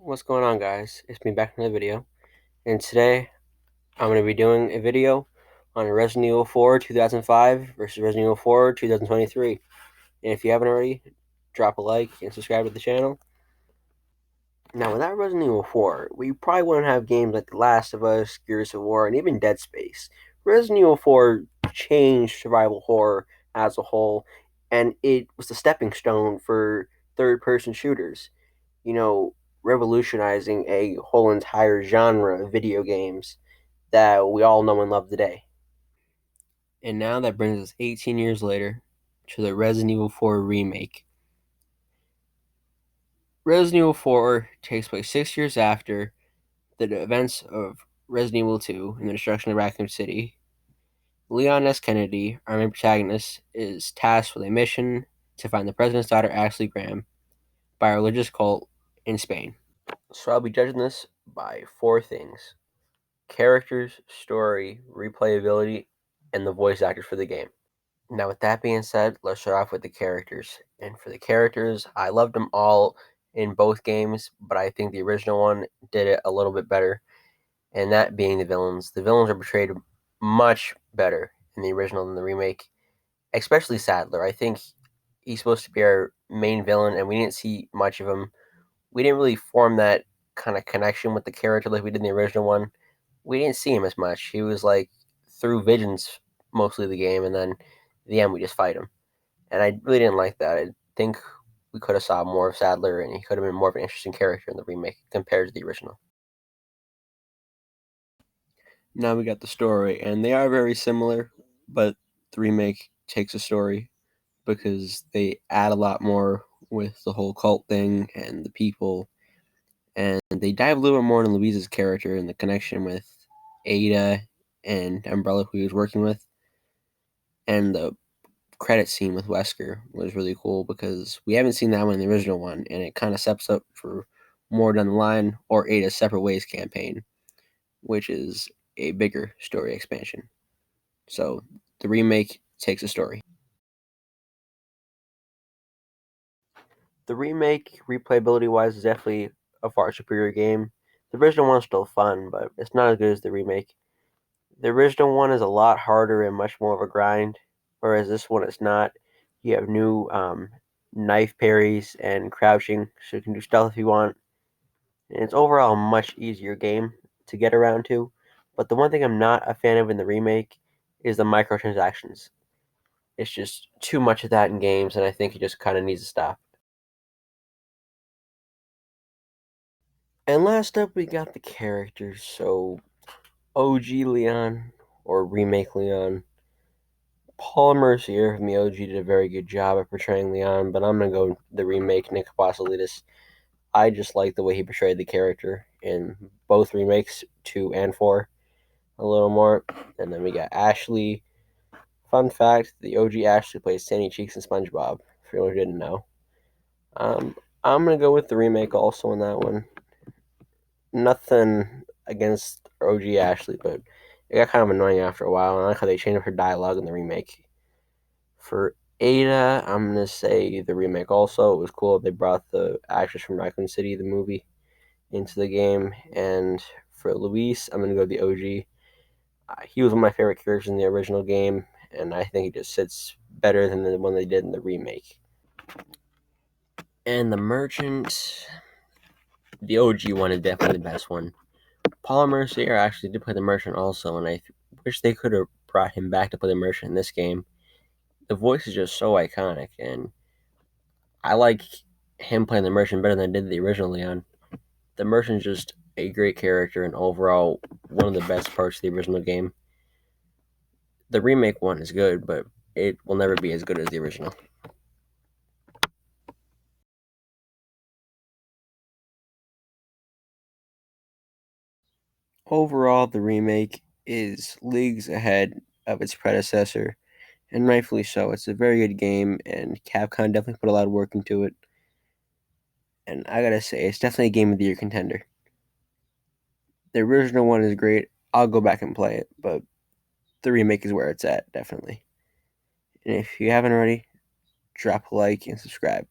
What's going on, guys? It's me back in another video, and today I'm going to be doing a video on Resident Evil 4 2005 versus Resident Evil 4 2023. And if you haven't already, drop a like and subscribe to the channel. Now, without Resident Evil 4, we probably wouldn't have games like The Last of Us, Gears of War, and even Dead Space. Resident Evil 4 changed survival horror as a whole, and it was the stepping stone for third-person shooters. You know, revolutionizing a whole entire genre of video games that we all know and love today. And now that brings us 18 years later to the Resident Evil 4 remake. Resident Evil 4 takes place 6 years after the events of Resident Evil 2 and the destruction of Raccoon City. Leon S. Kennedy, our main protagonist, is tasked with a mission to find the president's daughter, Ashley Graham, by a religious cult in Spain. So I'll be judging this by four things: characters, story, replayability, and the voice actors for the game. Now, with that being said, let's start off with the characters. And for the characters, I loved them all in both games, but I think the original one did it a little bit better, and that being the villains. The villains are portrayed much better in the original than the remake, especially Sadler. I think he's supposed to be our main villain, and we didn't see much of him. We didn't really form that kind of connection with the character like we did in the original one. We didn't see him as much. He was like through visions mostly of the game, and then at the end we just fight him. And I really didn't like that. I think we could have saw more of Sadler, and he could have been more of an interesting character in the remake compared to the original. Now we got the story, and they are very similar, but the remake takes a story because they add a lot more with the whole cult thing and the people, and they dive a little bit more into Louise's character and the connection with Ada and Umbrella, who he was working with. And the credit scene with Wesker was really cool because we haven't seen that one in the original one, and it kind of sets up for more down the line, or Ada's Separate Ways campaign, which is a bigger story expansion. So the remake takes a story. The remake, replayability wise, is definitely a far superior game. The original one's still fun, but it's not as good as the remake. The original one is a lot harder and much more of a grind, whereas this one is not. You have new knife parries and crouching, so you can do stealth if you want. And it's overall a much easier game to get around to. But the one thing I'm not a fan of in the remake is the microtransactions. It's just too much of that in games, and I think it just kind of needs to stop. And last up, we got the characters. So, OG Leon, or remake Leon. Paul Mercier from the OG did a very good job of portraying Leon, but I'm going to go the remake, Nick Apostolidis. I just like the way he portrayed the character in both remakes, 2 and 4, a little more. And then we got Ashley. Fun fact, the OG Ashley plays Sandy Cheeks in SpongeBob, for anyone who didn't know. I'm going to go with the remake also on that one. Nothing against OG Ashley, but it got kind of annoying after a while, and I like how they changed up her dialogue in the remake. For Ada, I'm going to say the remake also. It was cool they brought the actress from Raccoon City, the movie, into the game. And for Luis, I'm going to go the OG. He was one of my favorite characters in the original game, and I think he just sits better than the one they did in the remake. And the Merchant, the OG one is definitely the best one. Paul Mercier actually did play the Merchant also, and I wish they could have brought him back to play the Merchant in this game. The voice is just so iconic, and I like him playing the Merchant better than I did the original Leon. The Merchant's just a great character, and overall one of the best parts of the original game. The remake one is good, but it will never be as good as the original. Overall, the remake is leagues ahead of its predecessor, and rightfully so. It's a very good game, and Capcom definitely put a lot of work into it. And I gotta say, it's definitely a game of the year contender. The original one is great. I'll go back and play it, but the remake is where it's at, definitely. And if you haven't already, drop a like and subscribe.